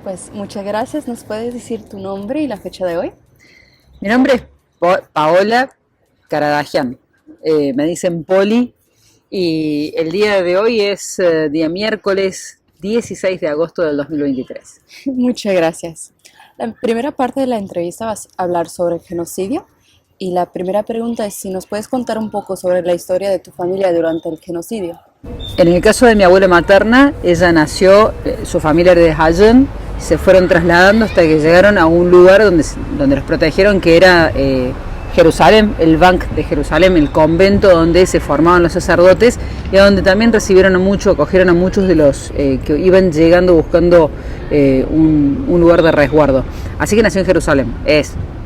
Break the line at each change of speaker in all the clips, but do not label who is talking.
Pues muchas gracias. ¿Nos puedes decir tu nombre y la fecha de hoy?
Mi nombre es Paola Karadagian. Me dicen Poli y el día de hoy es día miércoles 16 de agosto del 2023.
Muchas gracias. La primera parte de la entrevista vas a hablar sobre el genocidio y la primera pregunta es si nos puedes contar un poco sobre la historia de tu familia durante el genocidio.
En el caso de mi abuela materna, ella nació, su familia era de Hagen, se fueron trasladando hasta que llegaron a un lugar donde los protegieron, que era Jerusalén, el Bank de Jerusalén, el convento donde se formaban los sacerdotes y a donde también recibieron acogieron a muchos de los que iban llegando buscando un lugar de resguardo. Así que nació en Jerusalén.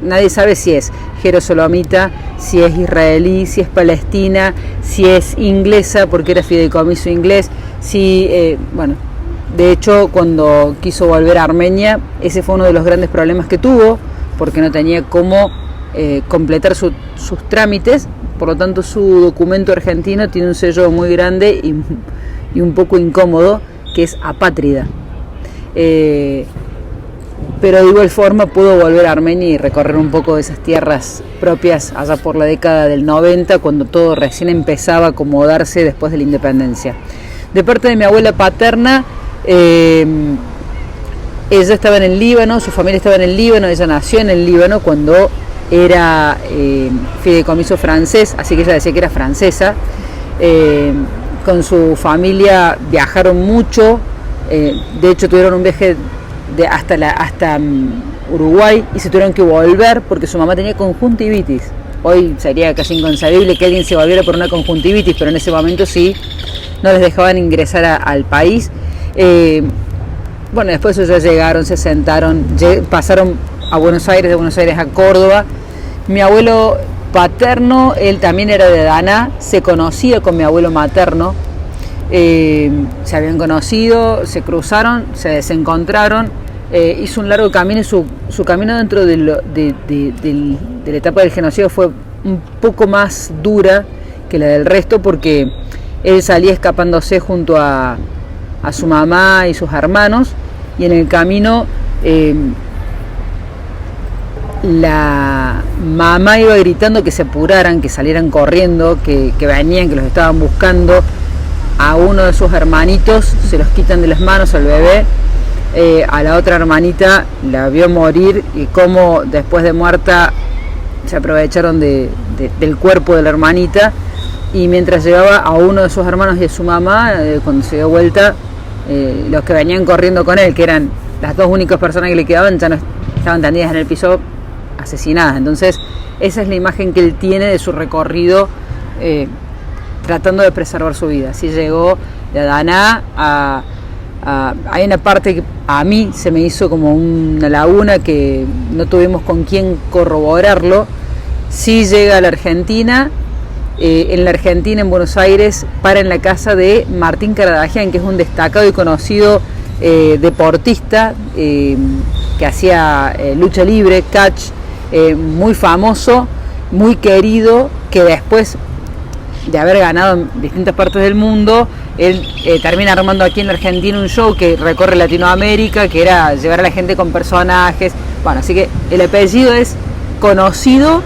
Nadie sabe si es jerosolamita, si es israelí, si es palestina, si es inglesa porque era fideicomiso inglés, de hecho, cuando quiso volver a Armenia, ese fue uno de los grandes problemas que tuvo, porque no tenía cómo completar sus trámites. Por lo tanto, su documento argentino tiene un sello muy grande y un poco incómodo, que es apátrida. Pero de igual forma pudo volver a Armenia y recorrer un poco de esas tierras propias allá por la década del 90, cuando todo recién empezaba a acomodarse después de la independencia. De parte de mi abuela paterna, ella estaba en el Líbano, su familia estaba en el Líbano, ella nació en el Líbano cuando era fideicomiso francés, así que ella decía que era francesa. Con su familia viajaron mucho, de hecho tuvieron un viaje hasta Uruguay y se tuvieron que volver porque su mamá tenía conjuntivitis. Hoy sería casi inconcebible que alguien se volviera por una conjuntivitis, pero en ese momento sí, no les dejaban ingresar al país. Después ya llegaron, se sentaron, pasaron a Buenos Aires, de Buenos Aires a Córdoba. Mi abuelo paterno, él también era de Daná, se conocía con mi abuelo materno, se habían conocido, se cruzaron, se desencontraron, hizo un largo camino y su camino dentro de la etapa del genocidio fue un poco más dura que la del resto, porque él salía escapándose junto a su mamá y sus hermanos, y en el camino la mamá iba gritando que se apuraran, que salieran corriendo, que venían, que los estaban buscando. A uno de sus hermanitos se los quitan de las manos, al bebé. A la otra hermanita la vio morir y cómo después de muerta se aprovecharon del cuerpo de la hermanita, y mientras llevaba a uno de sus hermanos y a su mamá, cuando se dio vuelta, los que venían corriendo con él, que eran las dos únicas personas que le quedaban, ya no estaban tendidas en el piso, asesinadas. Entonces esa es la imagen que él tiene de su recorrido, tratando de preservar su vida. Así llegó de Daná hay una parte que a mí se me hizo como una laguna, que no tuvimos con quién corroborarlo. Sí llega a la Argentina. En la Argentina, en Buenos Aires, para en la casa de Martín Karadagian, que es un destacado y conocido deportista que hacía lucha libre, catch, muy famoso, muy querido, que después de haber ganado en distintas partes del mundo, él termina armando aquí en la Argentina un show que recorre Latinoamérica, que era llevar a la gente con personajes. Bueno, así que el apellido es conocido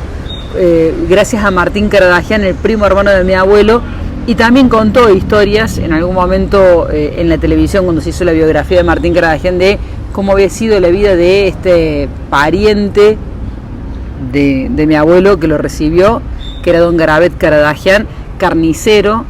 gracias a Martín Karadagian, el primo hermano de mi abuelo, y también contó historias en algún momento en la televisión, cuando se hizo la biografía de Martín Karadagian, de cómo había sido la vida de este pariente de mi abuelo que lo recibió, que era don Garabet Karadagian, carnicero,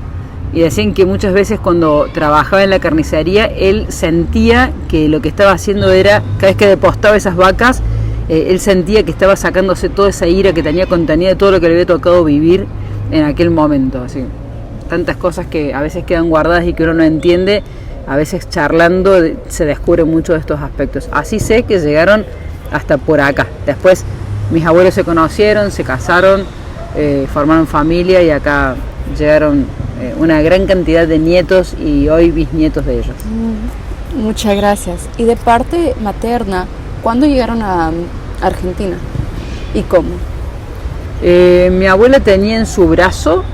y decían que muchas veces cuando trabajaba en la carnicería él sentía que lo que estaba haciendo era, cada vez que depostaba esas vacas, él sentía que estaba sacándose toda esa ira que tenía contenida de todo lo que le había tocado vivir en aquel momento. Así, tantas cosas que a veces quedan guardadas y que uno no entiende, a veces charlando se descubre mucho de estos aspectos. Así sé que llegaron hasta por acá. Después mis abuelos se conocieron, se casaron, formaron familia, y acá llegaron una gran cantidad de nietos y hoy bisnietos de ellos.
Muchas gracias. Y de parte materna, ¿cuándo llegaron a Argentina y cómo?
Mi abuela tenía en su brazo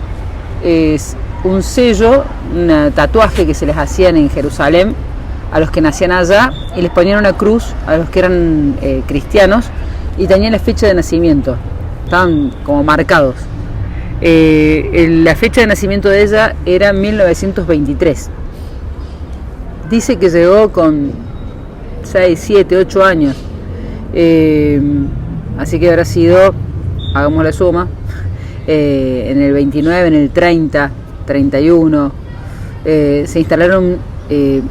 un sello, un tatuaje que se les hacían en Jerusalén, a los que nacían allá y les ponían una cruz a los que eran cristianos y tenían la fecha de nacimiento, estaban como marcados. La fecha de nacimiento de ella era 1923. Dice que llegó con 6, 7, 8 años. Así que habrá sido, hagamos la suma, en el 29, en el 30, 31. Se instalaron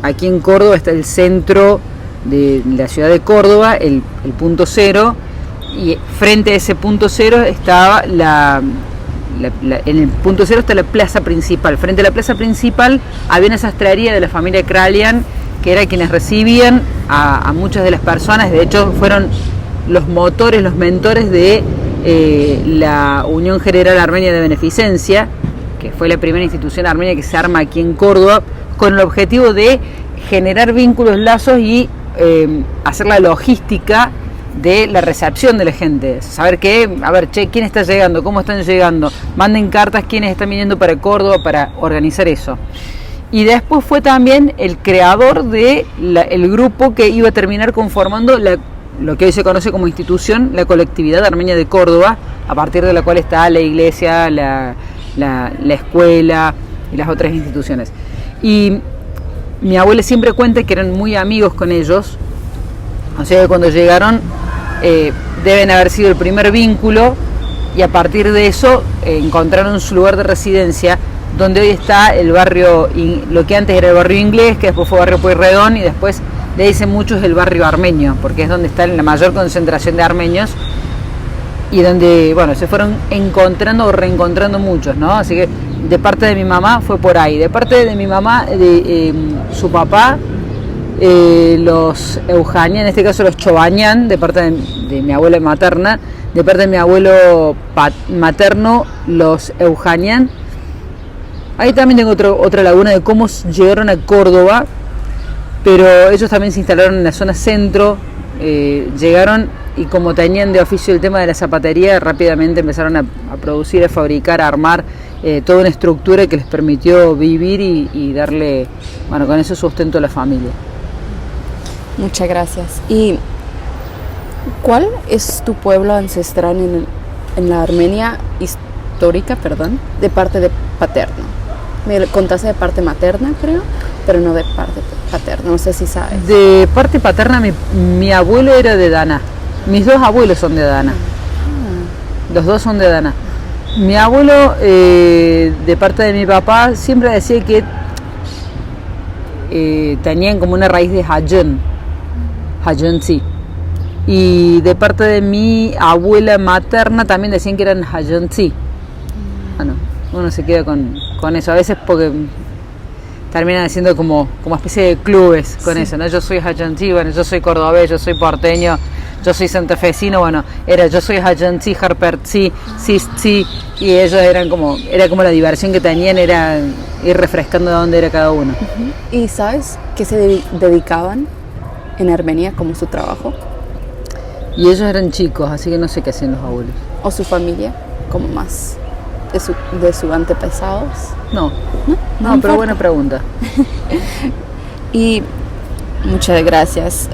aquí en Córdoba, está el centro de la ciudad de Córdoba, el punto cero, y frente a ese punto cero estaba en el punto cero está la plaza principal. Frente a la plaza principal había una sastrería de la familia Kralian, que era quienes recibían a muchas de las personas. De hecho, fueron los motores, los mentores de la Unión General Armenia de Beneficencia, que fue la primera institución armenia que se arma aquí en Córdoba, con el objetivo de generar vínculos, lazos y hacer la logística de la recepción de la gente, saber quién está llegando, cómo están llegando, manden cartas quiénes están viniendo para Córdoba, para organizar eso. Y después fue también el creador de el grupo que iba a terminar conformando lo que hoy se conoce como institución, la Colectividad Armenia de Córdoba, a partir de la cual está la iglesia, la escuela y las otras instituciones. Y mi abuela siempre cuenta que eran muy amigos con ellos, o sea que cuando llegaron deben haber sido el primer vínculo, y a partir de eso encontraron su lugar de residencia, donde hoy está el barrio, lo que antes era el barrio inglés, que después fue barrio Pueyrredón, y después le dicen muchos el barrio armenio, porque es donde está la mayor concentración de armenios, y donde, bueno, se fueron encontrando o reencontrando muchos, ¿no? Así que de parte de mi mamá fue por ahí. De parte de mi mamá, de su papá, los Eugenian, en este caso los Chobañán, de parte de mi abuela materna. De parte de mi abuelo materno, los Eugenian. Ahí también tengo otra laguna de cómo llegaron a Córdoba, pero ellos también se instalaron en la zona centro, llegaron y como tenían de oficio el tema de la zapatería, rápidamente empezaron a producir, a fabricar, a armar toda una estructura que les permitió vivir y darle, bueno, con eso sustento a la familia.
Muchas gracias. ¿Y cuál es tu pueblo ancestral en la Armenia histórica, de parte de paterno? Me contaste de parte materna, creo, pero no de parte paterna, no sé si sabes.
De parte paterna, mi abuelo era de Daná. Mis dos abuelos son de Daná. Los dos son de Daná. Mi abuelo, de parte de mi papá, siempre decía que tenían como una raíz de Hajan, sí. Y de parte de mi abuela materna también decían que eran Hajan, sí. Bueno, uno se queda con eso, a veces porque terminan haciendo como especie de clubes con eso, ¿no? Yo soy Hajan-sí, bueno, yo soy cordobés, yo soy porteño, yo soy santafesino, bueno, yo soy Hajan-sí, Harper-sí, sí, y ellos era como la diversión que tenían, era ir refrescando de dónde era cada uno.
Uh-huh. ¿Y sabes qué se dedicaban en Armenia como su trabajo?
Y ellos eran chicos, así que no sé qué hacían los abuelos.
¿O su familia, como más de sus antepasados?
No, pero buena pregunta.
Y muchas gracias.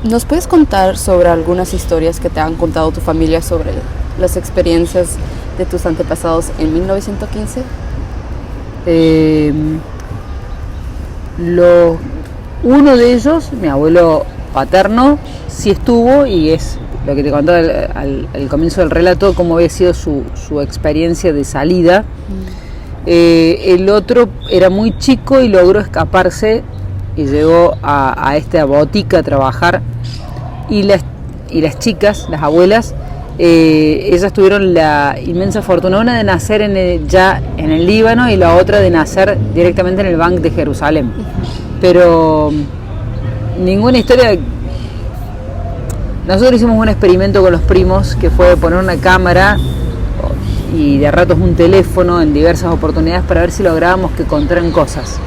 ¿Nos puedes contar sobre algunas historias que te han contado tu familia sobre las experiencias de tus antepasados en 1915?
Uno de ellos, mi abuelo paterno, sí estuvo, y es lo que te contaba al comienzo del relato, cómo había sido su experiencia de salida. El otro era muy chico y logró escaparse y llegó a esta botica a trabajar, y las chicas, las abuelas, ellas tuvieron la inmensa fortuna, una de nacer ya en el Líbano y la otra de nacer directamente en el Banc de Jerusalén, pero ninguna historia. Nosotros hicimos un experimento con los primos que fue poner una cámara y de a ratos un teléfono en diversas oportunidades para ver si lográbamos que contaran cosas.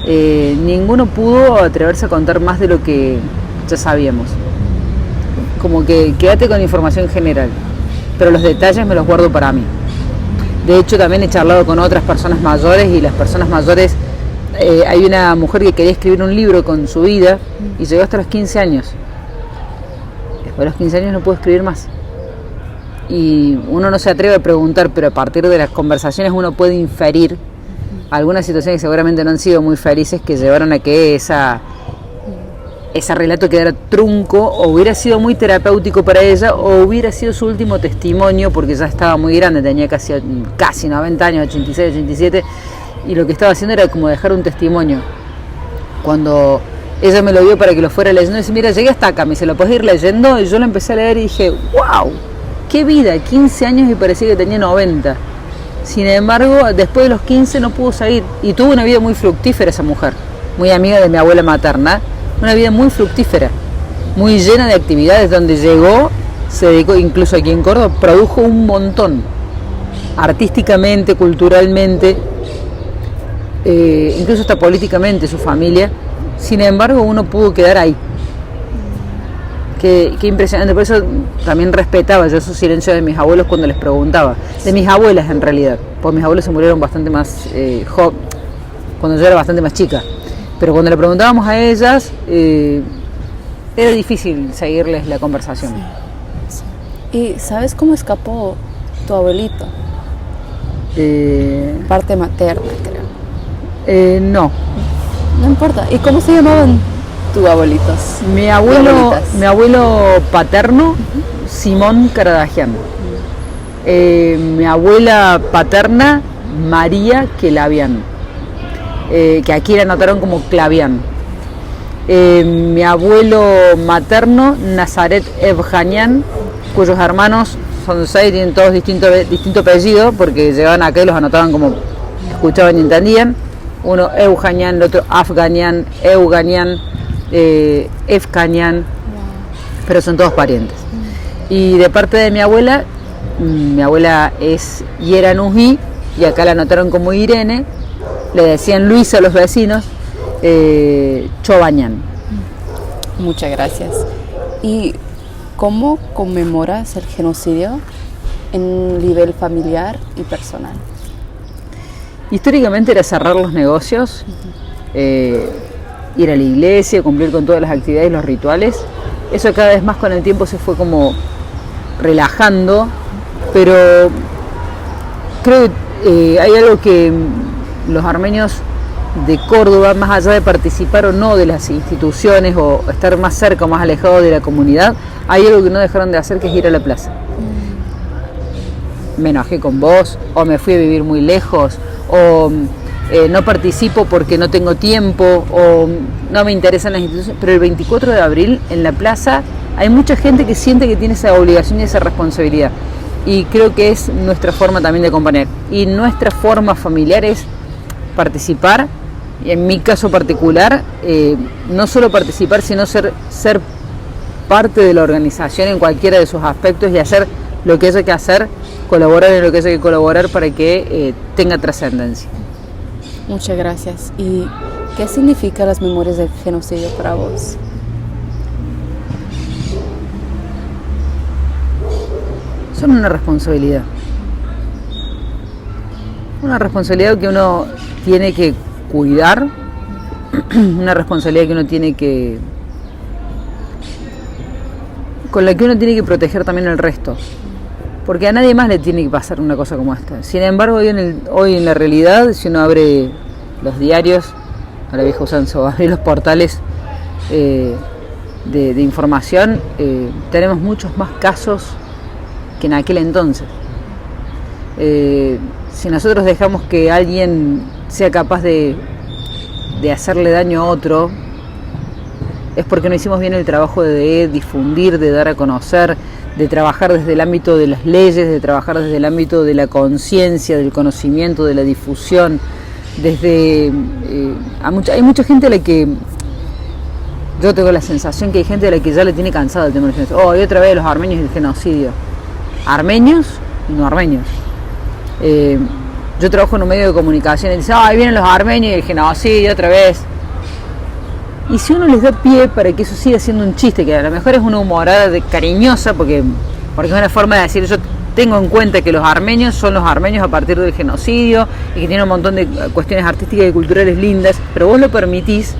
Ninguno pudo atreverse a contar más de lo que ya sabíamos. Como que quédate con información general, pero los detalles me los guardo para mí. De hecho, también he charlado con otras personas mayores, y las personas mayores hay una mujer que quería escribir un libro con su vida y llegó hasta los 15 años. Después de los 15 años no pudo escribir más. Y uno no se atreve a preguntar, pero a partir de las conversaciones uno puede inferir algunas situaciones que seguramente no han sido muy felices que llevaron a que ese relato quedara trunco, o hubiera sido muy terapéutico para ella, o hubiera sido su último testimonio, porque ya estaba muy grande, tenía casi 90 años, 86, 87, y lo que estaba haciendo era como dejar un testimonio. Cuando ella me lo dio para que lo fuera leyendo, dice, mira, llegué hasta acá, me dice, ¿lo puedes ir leyendo? Y yo lo empecé a leer y dije, wow, qué vida, 15 años y parecía que tenía 90. Sin embargo, después de los 15 no pudo salir, y tuvo una vida muy fructífera esa mujer, muy amiga de mi abuela materna, una vida muy fructífera, muy llena de actividades, donde llegó, se dedicó, incluso aquí en Córdoba, produjo un montón, artísticamente, culturalmente, incluso hasta políticamente, su familia. Sin embargo, uno pudo quedar ahí. Qué impresionante. Por eso también respetaba yo esos silencios de mis abuelos cuando les preguntaba, de mis abuelas en realidad, porque mis abuelos se murieron bastante más cuando yo era bastante más chica, pero cuando le preguntábamos a ellas era difícil seguirles la conversación.
Sí. ¿Y sabes cómo escapó tu abuelito? Parte materna, creo.
No.
No importa. ¿Y cómo se llamaban tus abuelitos?
Mi abuelo paterno, Simón Caradagian. Mi abuela paterna, María Quelavian, que aquí la anotaron como Clavian. Mi abuelo materno, Nazaret Evjanian, cuyos hermanos son 6, tienen todos distinto apellido, porque llegaban acá y los anotaban como escuchaban y entendían. Uno Eujanian, el otro Afganian, Euganian, Efkanian, pero son todos parientes. Y de parte de mi abuela es Yeranuji, y acá la anotaron como Irene, le decían Luisa a los vecinos, Chobañan.
Muchas gracias. ¿Y cómo conmemoras el genocidio en nivel familiar y personal?
Históricamente era cerrar los negocios, ir a la iglesia, cumplir con todas las actividades y los rituales. Eso cada vez más con el tiempo se fue como relajando, pero creo que hay algo que los armenios de Córdoba, más allá de participar o no de las instituciones o estar más cerca o más alejados de la comunidad, hay algo que no dejaron de hacer, que es ir a la plaza. Me enojé con vos, o me fui a vivir muy lejos, o no participo porque no tengo tiempo, o no me interesan las instituciones, pero el 24 de abril en la plaza hay mucha gente que siente que tiene esa obligación y esa responsabilidad, y creo que es nuestra forma también de acompañar, y nuestra forma familiar es participar, y en mi caso particular, no solo participar, sino ser parte de la organización en cualquiera de sus aspectos y hacer lo que haya que hacer, colaborar en lo que haya que colaborar para que tenga trascendencia.
Muchas gracias. ¿Y qué significan las memorias del genocidio para vos?
Son una responsabilidad. Una responsabilidad que uno tiene que cuidar, una responsabilidad que uno tiene que, con la que uno tiene que proteger también al resto, porque a nadie más le tiene que pasar una cosa como esta. Sin embargo, hoy en la realidad, si uno abre los diarios, a la vieja usanza, o abre los portales de información, tenemos muchos más casos que en aquel entonces. Si nosotros dejamos que alguien sea capaz de hacerle daño a otro, es porque no hicimos bien el trabajo de difundir, de dar a conocer, de trabajar desde el ámbito de las leyes, de trabajar desde el ámbito de la conciencia, del conocimiento, de la difusión. Hay mucha gente a la que yo tengo la sensación que hay gente a la que ya le tiene cansado el tema del genocidio. Oh, y otra vez los armenios y el genocidio. Armenios y no armenios. Yo trabajo en un medio de comunicación y dice, ahí vienen los armenios y el genocidio otra vez. Y si uno les da pie para que eso siga siendo un chiste, que a lo mejor es una humorada cariñosa, porque es una forma de decir, yo tengo en cuenta que los armenios son los armenios a partir del genocidio y que tienen un montón de cuestiones artísticas y culturales lindas, pero vos lo permitís,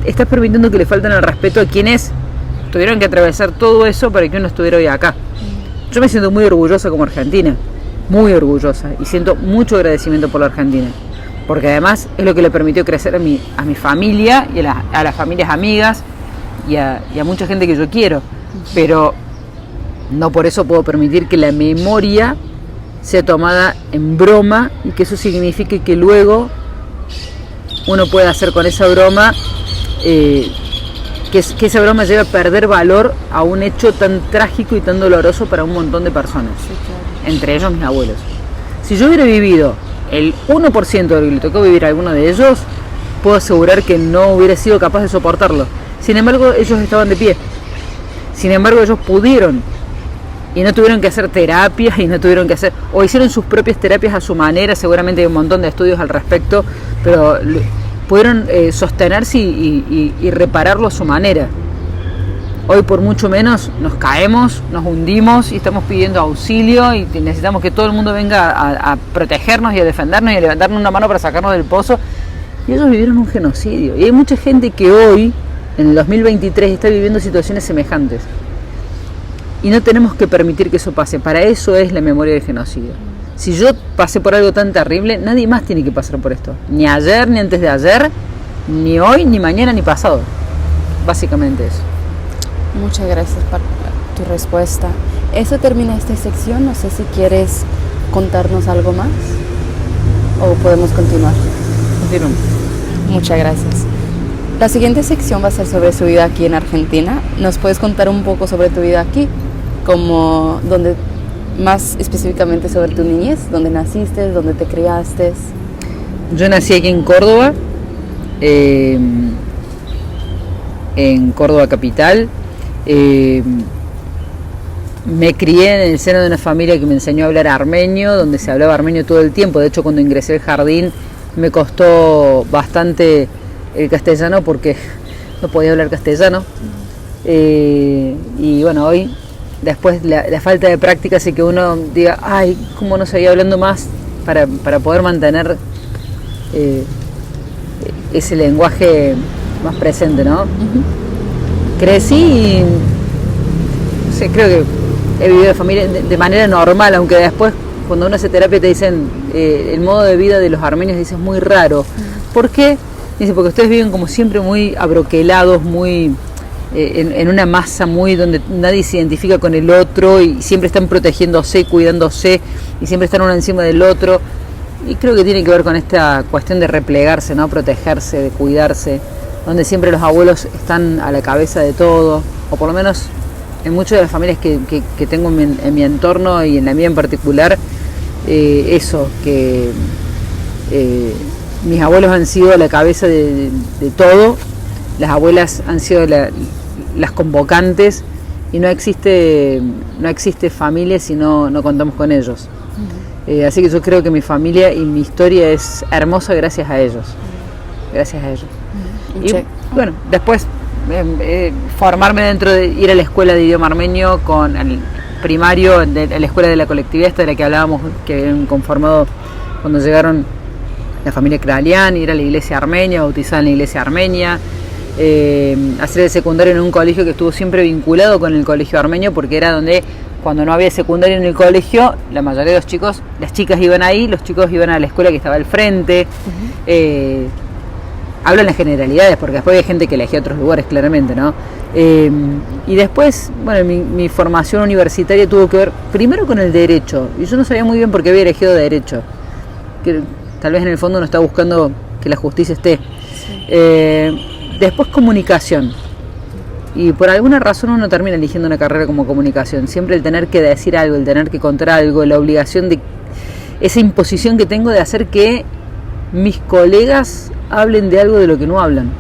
estás permitiendo que le falten el respeto a quienes tuvieron que atravesar todo eso para que uno estuviera hoy acá. Yo me siento muy orgullosa como argentina, muy orgullosa, y siento mucho agradecimiento por la Argentina, porque además es lo que le permitió crecer a mi familia y a las familias amigas y a mucha gente que yo quiero, pero no por eso puedo permitir que la memoria sea tomada en broma y que eso signifique que luego uno pueda hacer con esa broma, que esa broma lleve a perder valor a un hecho tan trágico y tan doloroso para un montón de personas,
Sí, claro.
entre ellos mis abuelos. Si yo hubiera vivido el 1% de lo que le tocó vivir a alguno de ellos, puedo asegurar que no hubiera sido capaz de soportarlo. Sin embargo, ellos estaban de pie. Sin embargo, ellos pudieron. Y no tuvieron que hacer terapias y no tuvieron que hacer... O hicieron sus propias terapias a su manera, seguramente hay un montón de estudios al respecto, pero pudieron sostenerse y repararlo a su manera. Hoy por mucho menos nos caemos, nos hundimos y estamos pidiendo auxilio y necesitamos que todo el mundo venga a protegernos y a defendernos y a levantarnos una mano para sacarnos del pozo. Y ellos vivieron un genocidio. Y hay mucha gente que hoy, en el 2023, está viviendo situaciones semejantes. Y no tenemos que permitir que eso pase. Para eso es la memoria del genocidio. Si yo pasé por algo tan terrible, nadie más tiene que pasar por esto. Ni ayer, ni antes de ayer, ni hoy, ni mañana, ni pasado. Básicamente eso.
Muchas gracias por tu respuesta. Eso termina esta sección. No sé si quieres contarnos algo más o podemos continuar.
Continuamos.
Muchas gracias. La siguiente sección va a ser sobre su vida aquí en Argentina. ¿Nos puedes contar un poco sobre tu vida aquí? Como más específicamente sobre tu niñez, dónde naciste, dónde te criaste.
Yo nací aquí en Córdoba, en Córdoba capital. Me crié en el seno de una familia que me enseñó a hablar armenio, donde se hablaba armenio todo el tiempo. De hecho, cuando ingresé al jardín me costó bastante el castellano porque no podía hablar castellano. Y bueno, hoy, después la falta de práctica hace que uno diga, ay, cómo no seguía hablando más para poder mantener ese lenguaje más presente, ¿no? Uh-huh. Crecí y, no sé, creo que he vivido de manera normal, aunque después cuando uno hace terapia te dicen el modo de vida de los armenios, dices, muy raro. Uh-huh. ¿Por qué? Dice, porque ustedes viven como siempre muy abroquelados, muy en una masa muy donde nadie se identifica con el otro y siempre están protegiéndose, cuidándose y siempre están uno encima del otro. Y creo que tiene que ver con esta cuestión de replegarse, ¿no? Protegerse, de cuidarse, donde siempre los abuelos están a la cabeza de todo, o por lo menos en muchas de las familias que tengo en mi entorno y en la mía en particular, eso, que mis abuelos han sido la cabeza de todo, las abuelas han sido las convocantes y no existe familia si no contamos con ellos. Así que yo creo que mi familia y mi historia es hermosa gracias a ellos. Gracias a ellos. Y bueno, después formarme dentro de ir a la escuela de idioma armenio con el primario de la escuela de la colectividad esta de la que hablábamos, que habían conformado cuando llegaron la familia Kralian, ir a la iglesia armenia, bautizada en la iglesia armenia, hacer el secundario en un colegio que estuvo siempre vinculado con el colegio armenio, porque era donde, cuando no había secundario en el colegio, la mayoría de los chicos, las chicas iban ahí, los chicos iban a la escuela que estaba al frente. Uh-huh. Hablo en las generalidades, porque después hay gente que elegía otros lugares, claramente, ¿no? Y después, bueno, mi formación universitaria tuvo que ver primero con el derecho, y yo no sabía muy bien por qué había elegido derecho, que tal vez en el fondo uno está buscando que la justicia esté. Sí. Después comunicación, y por alguna razón uno termina eligiendo una carrera como comunicación, siempre el tener que decir algo, el tener que contar algo, la obligación de esa imposición que tengo de hacer que mis colegas hablen de algo de lo que no hablan,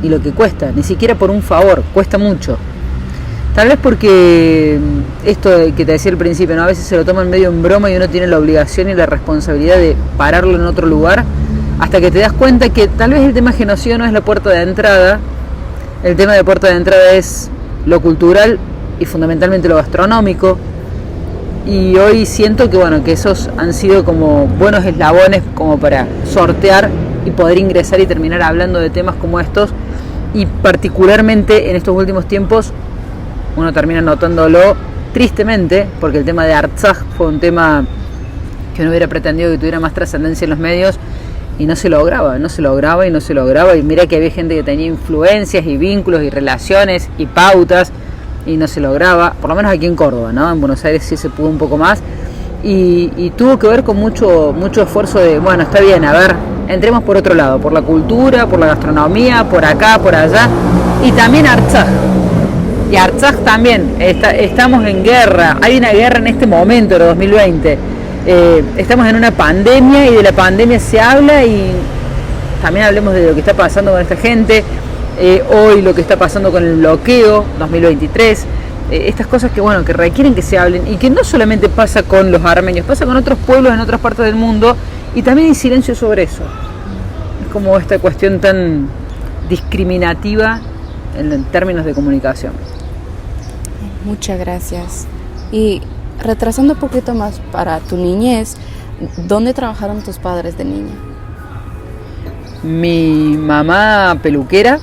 y lo que cuesta, ni siquiera por un favor, cuesta mucho. Tal vez porque esto que te decía al principio, ¿no? A veces se lo toman medio en broma y uno tiene la obligación y la responsabilidad de pararlo en otro lugar, hasta que te das cuenta que tal vez el tema genocidio no es la puerta de entrada. El tema de puerta de entrada es lo cultural y fundamentalmente lo gastronómico, y hoy siento que bueno, que esos han sido como buenos eslabones como para sortear y poder ingresar y terminar hablando de temas como estos, y particularmente en estos últimos tiempos uno termina notándolo tristemente, porque el tema de Artsaj fue un tema que uno hubiera pretendido que tuviera más trascendencia en los medios y no se lograba, y mira que había gente que tenía influencias y vínculos y relaciones y pautas y no se lograba, por lo menos aquí en Córdoba, ¿no? En Buenos Aires sí se pudo un poco más y tuvo que ver con mucho esfuerzo de, bueno, está bien, a ver, entremos por otro lado, por la cultura, por la gastronomía, por acá, por allá, y también Artsaj. Y Artsaj también, estamos en guerra, hay una guerra en este momento, en el 2020. Estamos en una pandemia y de la pandemia se habla, y también hablemos de lo que está pasando con esta gente, hoy lo que está pasando con el bloqueo 2023, estas cosas que bueno, que requieren que se hablen, y que no solamente pasa con los armenios, pasa con otros pueblos en otras partes del mundo, y también hay silencio sobre eso. Es como esta cuestión tan discriminativa en términos de comunicación.
Muchas gracias. Y retrasando un poquito más para tu niñez, ¿dónde trabajaron tus padres de niña?
Mi mamá peluquera,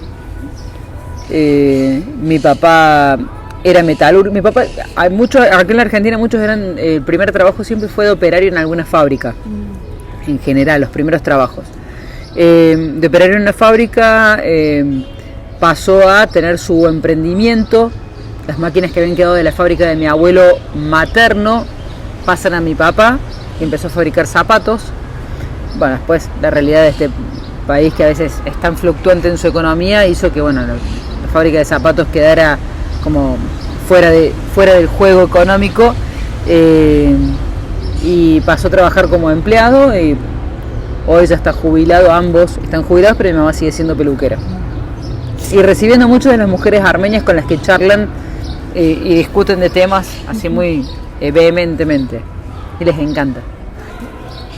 mi papá era metalúrgico. Mi papá, hay muchos, aquí en la Argentina muchos eran, el primer trabajo siempre fue de operario en alguna fábrica, en general, los primeros trabajos. De operario en una fábrica, pasó a tener su emprendimiento. Las máquinas que habían quedado de la fábrica de mi abuelo materno pasan a mi papá, que empezó a fabricar zapatos. Bueno, después la realidad de este país, que a veces es tan fluctuante en su economía, hizo que bueno, la fábrica de zapatos quedara como fuera del juego económico, y pasó a trabajar como empleado, y hoy ya está jubilado, ambos están jubilados, pero mi mamá sigue siendo peluquera. Y recibiendo muchas de las mujeres armenias con las que charlan y discuten de temas así muy vehementemente, y les encanta.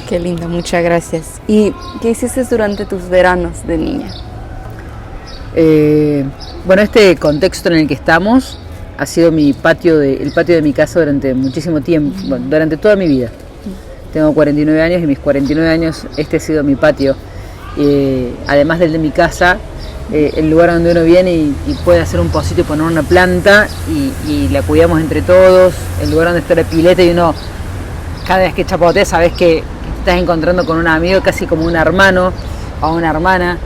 Qué lindo, muchas gracias. ¿Y qué hiciste durante tus veranos de niña?
Bueno, este contexto en el que estamos ha sido el patio de mi casa durante muchísimo tiempo, bueno, durante toda mi vida. Tengo 49 años y mis 49 años este ha sido mi patio. Además del de mi casa, el lugar donde uno viene y puede hacer un pocito y poner una planta y la cuidamos entre todos, el lugar donde está la pileta, y uno cada vez que chapotea sabes que te estás encontrando con un amigo, casi como un hermano o una hermana,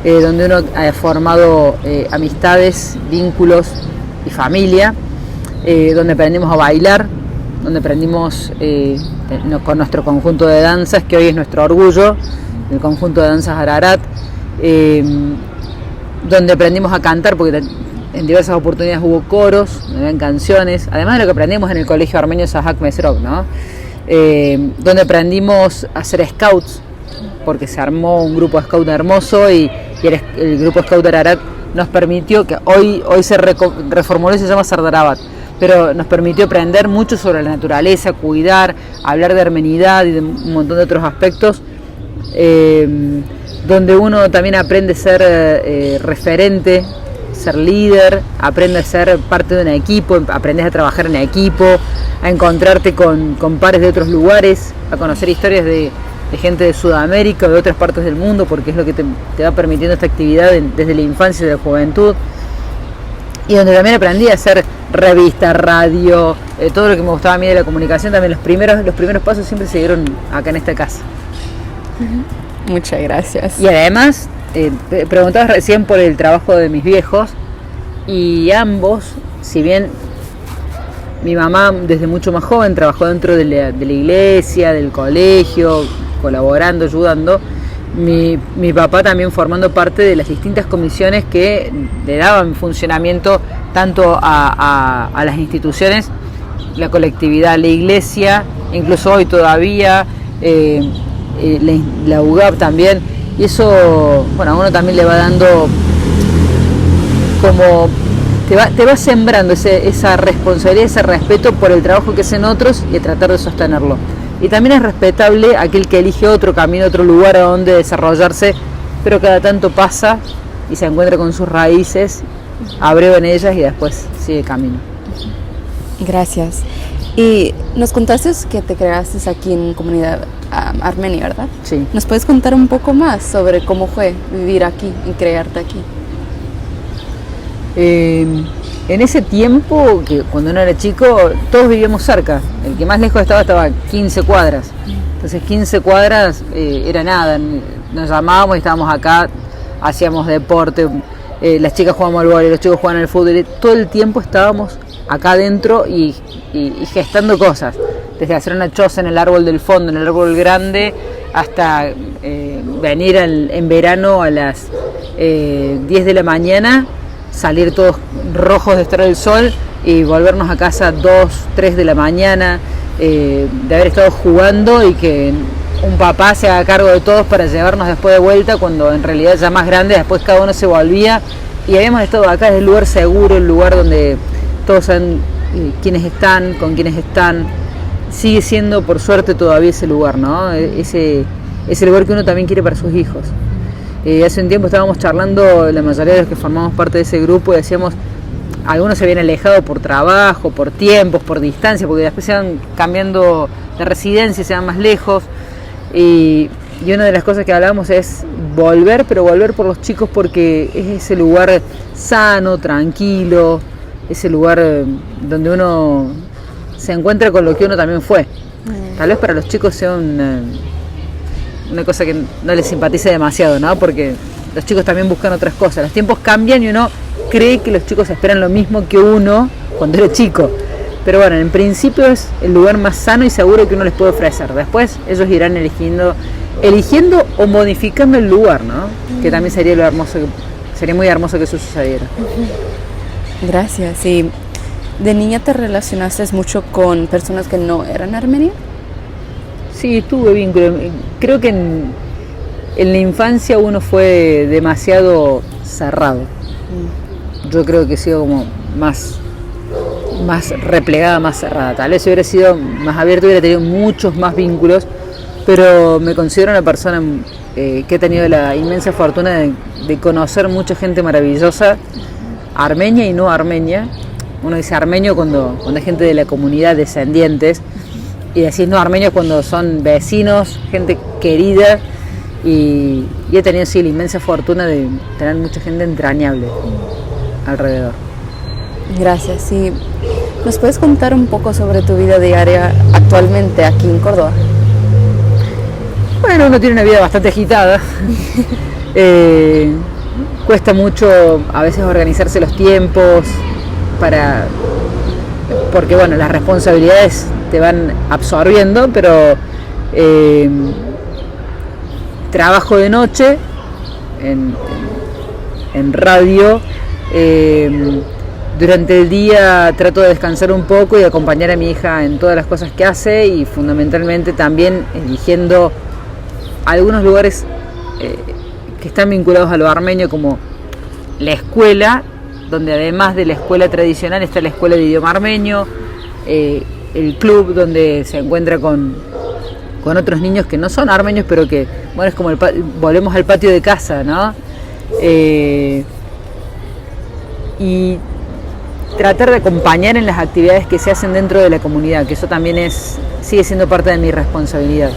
donde uno ha formado amistades, vínculos y familia, donde aprendimos a bailar, donde aprendimos con nuestro conjunto de danzas, que hoy es nuestro orgullo, el conjunto de danzas Ararat, donde aprendimos a cantar, porque en diversas oportunidades hubo coros, habían canciones, además de lo que aprendimos en el colegio armenio Sahak Mesrok, ¿no? Donde aprendimos a ser scouts, porque se armó un grupo scout hermoso, y el grupo scout Ararat nos permitió, que hoy se reformuló y se llama Sardarabat, pero nos permitió aprender mucho sobre la naturaleza, cuidar, hablar de armenidad y de un montón de otros aspectos, donde uno también aprende a ser referente, ser líder, aprende a ser parte de un equipo, aprendes a trabajar en equipo, a encontrarte con pares de otros lugares, a conocer historias de gente de Sudamérica o de otras partes del mundo, porque es lo que te va permitiendo esta actividad desde la infancia y de la juventud. Y donde también aprendí a hacer revista, radio, todo lo que me gustaba a mí de la comunicación. También los primeros pasos siempre se dieron acá en esta casa.
Muchas gracias.
Y además, preguntabas recién por el trabajo de mis viejos, y ambos, si bien mi mamá desde mucho más joven trabajó dentro de la iglesia, del colegio, colaborando, ayudando, mi papá también formando parte de las distintas comisiones que le daban funcionamiento tanto a las instituciones, la colectividad, la iglesia, incluso hoy todavía la UGAP también, y eso, bueno, a uno también le va dando como te va sembrando esa responsabilidad, ese respeto por el trabajo que hacen otros y tratar de sostenerlo. Y también es respetable aquel que elige otro camino, otro lugar a donde desarrollarse, pero cada tanto pasa y se encuentra con sus raíces, abreva en ellas y después sigue camino.
Gracias. Y nos contaste que te creaste aquí en comunidad armenia, ¿verdad?
Sí.
¿Nos puedes contar un poco más sobre cómo fue vivir aquí y crearte aquí?
En ese tiempo, que cuando uno era chico, todos vivíamos cerca. El que más lejos estaba a 15 cuadras. Entonces 15 cuadras era nada. Nos llamábamos y estábamos acá, hacíamos deporte, las chicas jugábamos al vóley, los chicos jugaban al fútbol. Todo el tiempo estábamos acá adentro y gestando cosas. Desde hacer una choza en el árbol del fondo, en el árbol grande, hasta venir en verano a las 10 de la mañana, salir todos rojos de estar al sol y volvernos a casa 2, 3 de la mañana, de haber estado jugando y que un papá se haga cargo de todos para llevarnos después de vuelta, cuando en realidad ya más grande, después cada uno se volvía y habíamos estado acá. Es el lugar seguro, el lugar donde todos saben quiénes están, con quiénes están. Sigue siendo, por suerte, todavía ese lugar, ¿no? Ese lugar que uno también quiere para sus hijos. Hace un tiempo estábamos charlando, la mayoría de los que formamos parte de ese grupo, y decíamos, algunos se habían alejado por trabajo, por tiempos, por distancia, porque después se van cambiando de residencia, se van más lejos. Y una de las cosas que hablábamos es volver, pero volver por los chicos, porque es ese lugar sano, tranquilo, ese lugar donde uno se encuentra con lo que uno también fue. Tal vez para los chicos sea una cosa que no les simpatice demasiado, ¿no? Porque los chicos también buscan otras cosas. Los tiempos cambian y uno cree que los chicos esperan lo mismo que uno cuando era chico. Pero bueno, en principio es el lugar más sano y seguro que uno les puede ofrecer. Después ellos irán eligiendo o modificando el lugar, ¿no? Que también sería muy hermoso que eso sucediera.
Gracias. ¿Y de niña te relacionaste mucho con personas que no eran armenias?
Sí, tuve vínculo. Creo que en la infancia uno fue demasiado cerrado. Yo creo que he sido como más replegada, más cerrada. Tal vez si hubiera sido más abierto hubiera tenido muchos más vínculos, pero me considero una persona que he tenido la inmensa fortuna de conocer mucha gente maravillosa, armenia y no armenia. Uno dice armenio cuando hay gente de la comunidad, descendientes, y decís no armenio cuando son vecinos, gente querida, y he tenido sí la inmensa fortuna de tener mucha gente entrañable alrededor.
Gracias. ¿Y nos puedes contar un poco sobre tu vida diaria actualmente aquí en Córdoba?
Bueno, uno tiene una vida bastante agitada. Cuesta mucho a veces organizarse los tiempos porque bueno, las responsabilidades te van absorbiendo, pero trabajo de noche en radio. Durante el día trato de descansar un poco y acompañar a mi hija en todas las cosas que hace, y fundamentalmente también eligiendo algunos lugares que están vinculados a lo armenio, como la escuela, donde además de la escuela tradicional está la escuela de idioma armenio, el club donde se encuentra con otros niños que no son armenios, pero que, bueno, es como volvemos al patio de casa, ¿no? Y tratar de acompañar en las actividades que se hacen dentro de la comunidad, que eso también sigue siendo parte de mi responsabilidad.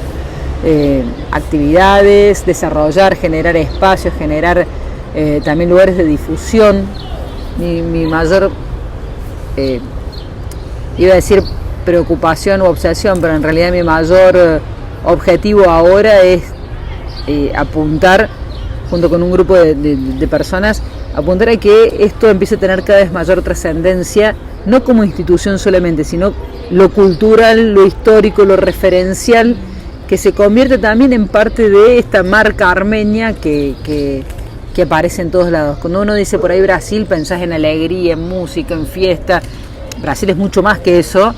Actividades, desarrollar, generar espacios, generar también lugares de difusión. Mi mayor, iba a decir preocupación u obsesión, pero en realidad mi mayor objetivo ahora es apuntar, junto con un grupo de personas, apuntar a que esto empiece a tener cada vez mayor trascendencia, no como institución solamente, sino lo cultural, lo histórico, lo referencial, que se convierte también en parte de esta marca armenia que aparece en todos lados. Cuando uno dice por ahí Brasil, pensás en alegría, en música, en fiesta. Brasil es mucho más que eso,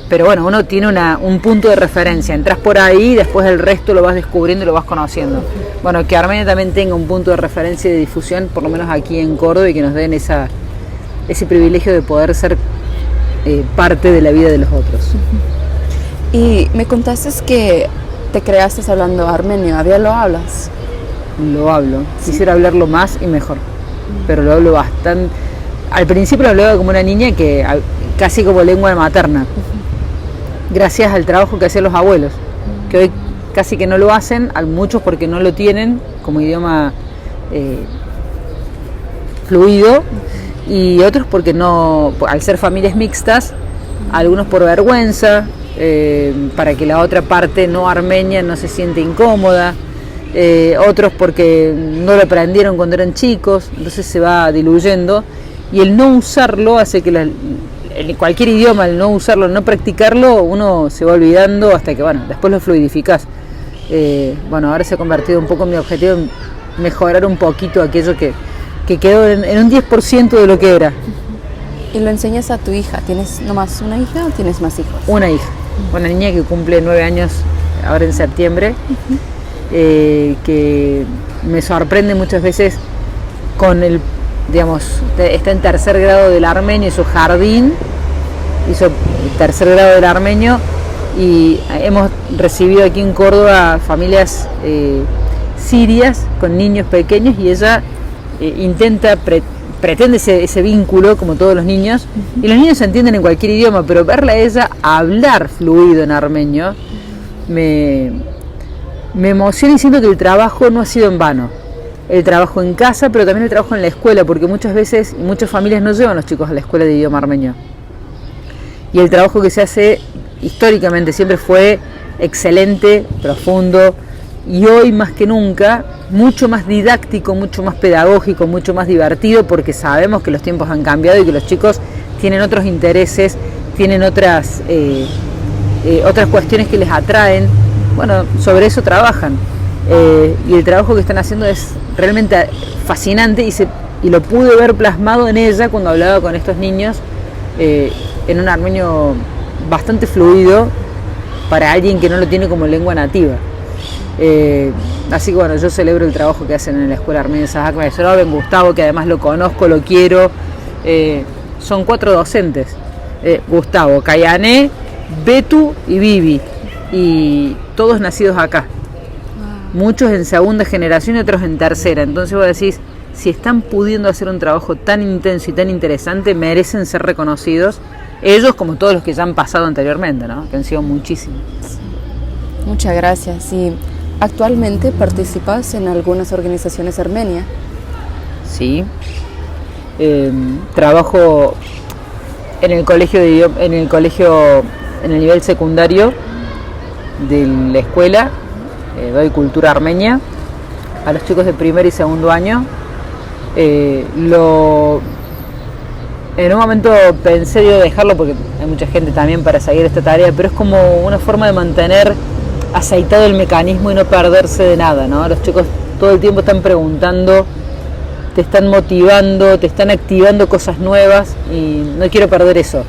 pero bueno, uno tiene un punto de referencia. Entrás por ahí y después el resto lo vas descubriendo y lo vas conociendo. Bueno, que Armenia también tenga un punto de referencia y de difusión, por lo menos aquí en Córdoba, y que nos den ese privilegio de poder ser parte de la vida de los otros.
Y me contaste que te creaste hablando armenio. ¿Todavía lo hablas?
Lo hablo. Quisiera hablarlo más y mejor, pero lo hablo bastante. Al principio lo hablaba como una niña, casi como lengua materna. gracias al trabajo que hacían los abuelos, que hoy casi que no lo hacen, muchos porque no lo tienen como idioma fluido, y otros porque no, al ser familias mixtas, algunos por vergüenza, para que la otra parte no armenia no se siente incómoda, otros porque no lo aprendieron cuando eran chicos, entonces se va diluyendo, y el no usarlo hace que en cualquier idioma, el no usarlo, el no practicarlo, uno se va olvidando hasta que, bueno, después lo fluidificás. Bueno, ahora se ha convertido un poco en mi objetivo en mejorar un poquito aquello que quedó en un 10% de lo que era.
¿Y lo enseñas a tu hija? ¿Tienes nomás una hija o tienes más hijos?
Una hija, una niña que cumple 9 años ahora en septiembre, que me sorprende muchas veces con digamos, está en tercer grado del armenio, hizo jardín, hizo tercer grado del armenio, y hemos recibido aquí en Córdoba familias sirias con niños pequeños, y ella pretende ese vínculo como todos los niños, y los niños se entienden en cualquier idioma, pero verla a ella hablar fluido en armenio me emociona, y siento que el trabajo no ha sido en vano. El trabajo en casa, pero también el trabajo en la escuela, porque muchas veces, muchas familias no llevan a los chicos a la escuela de idioma armenio. Y el trabajo que se hace históricamente siempre fue excelente, profundo, y hoy más que nunca, mucho más didáctico, mucho más pedagógico, mucho más divertido, porque sabemos que los tiempos han cambiado y que los chicos tienen otros intereses, tienen otras cuestiones que les atraen. Bueno, sobre eso trabajan. Y el trabajo que están haciendo es realmente fascinante, y lo pude ver plasmado en ella cuando hablaba con estos niños en un armenio bastante fluido para alguien que no lo tiene como lengua nativa. Así que bueno, yo celebro el trabajo que hacen en la escuela armenia de Sahak Maesroven, Gustavo, que además lo conozco, lo quiero. Son 4 docentes, Gustavo, Kayané, Betu y Vivi, y todos nacidos acá. Muchos en segunda generación y otros en tercera. Entonces vos decís, si están pudiendo hacer un trabajo tan intenso y tan interesante, merecen ser reconocidos, ellos como todos los que ya han pasado anteriormente, ¿no? Que han sido muchísimos.
Muchas gracias. Y actualmente participas en algunas organizaciones armenias.
Sí. Trabajo en el colegio en el nivel secundario de la escuela. Doy cultura armenia a los chicos de primer y segundo año. En un momento pensé yo dejarlo porque hay mucha gente también para seguir esta tarea, pero es como una forma de mantener aceitado el mecanismo y no perderse de nada, ¿no? Los chicos todo el tiempo están preguntando, te están motivando, te están activando cosas nuevas, y no quiero perder eso.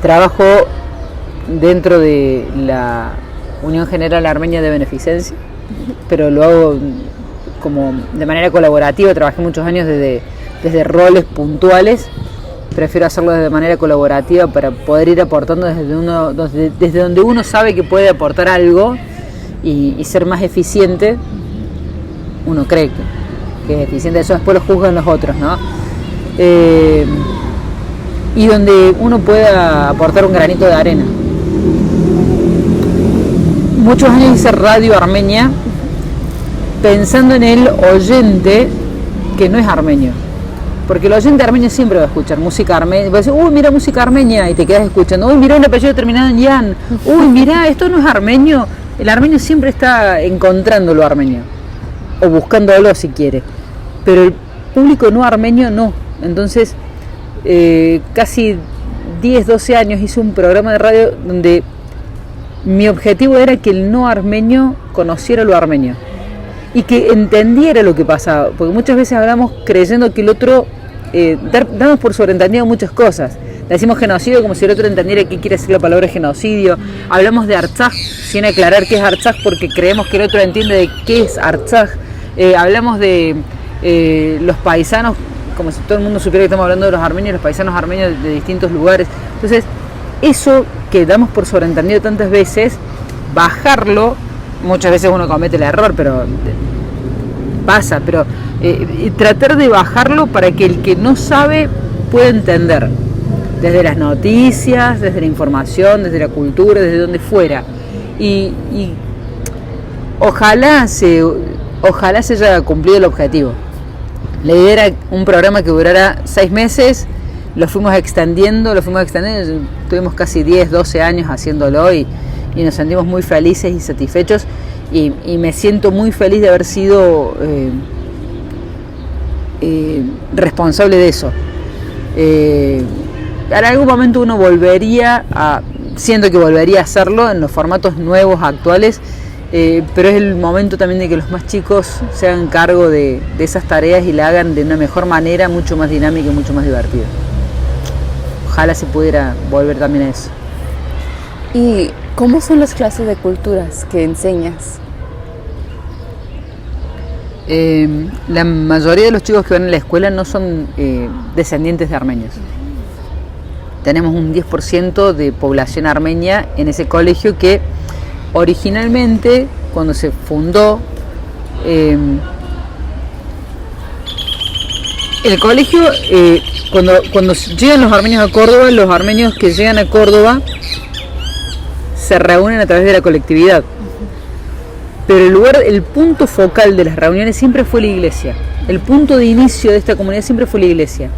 Trabajo dentro de la Unión General Armenia de Beneficencia, pero lo hago como de manera colaborativa. Trabajé muchos años desde roles puntuales, prefiero hacerlo de manera colaborativa para poder ir aportando desde donde uno sabe que puede aportar algo y ser más eficiente. Uno cree que es eficiente, eso después lo juzgan los otros, ¿no? Y donde uno pueda aportar un granito de arena. Muchos años hice radio armenia pensando en el oyente que no es armenio, porque el oyente armenio siempre va a escuchar música armenia, va a decir, uy, mira música armenia, y te quedas escuchando, uy, mira un apellido terminado en yan, uy, mira, esto no es armenio. El armenio siempre está encontrando lo armenio, o buscándolo si quiere, pero el público no armenio no. Entonces, casi 10, 12 años hice un programa de radio donde mi objetivo era que el no armenio conociera lo armenio y que entendiera lo que pasaba, porque muchas veces hablamos creyendo que el otro, damos por sobreentendido muchas cosas. Decimos genocidio como si el otro entendiera qué quiere decir la palabra genocidio. Hablamos de Artsaj sin aclarar qué es Artsaj porque creemos que el otro entiende de qué es Artsaj. Hablamos de los paisanos como si todo el mundo supiera que estamos hablando de los armenios, los paisanos armenios de distintos lugares. Entonces, eso que damos por sobreentendido tantas veces, bajarlo, muchas veces uno comete el error, pero pasa, pero tratar de bajarlo para que el que no sabe pueda entender. desde las noticias, desde la información, desde la cultura, desde donde fuera. Y ojalá se haya cumplido el objetivo. La idea era un programa que durara 6 meses, lo fuimos extendiendo, tuvimos casi 10, 12 años haciéndolo y nos sentimos muy felices y satisfechos y me siento muy feliz de haber sido responsable de eso. En algún momento uno siento que volvería a hacerlo en los formatos nuevos, actuales, pero es el momento también de que los más chicos se hagan cargo de esas tareas y la hagan de una mejor manera, mucho más dinámica y mucho más divertida. Ojalá se pudiera volver también a eso.
¿Y cómo son las clases de culturas que enseñas?
La mayoría de los chicos que van a la escuela no son descendientes de armenios. Tenemos un 10% de población armenia en ese colegio que originalmente, cuando se fundó, el colegio, cuando llegan los armenios a Córdoba, los armenios que llegan a Córdoba se reúnen a través de la colectividad. Pero el punto focal de las reuniones siempre fue la iglesia. El punto de inicio de esta comunidad siempre fue la iglesia.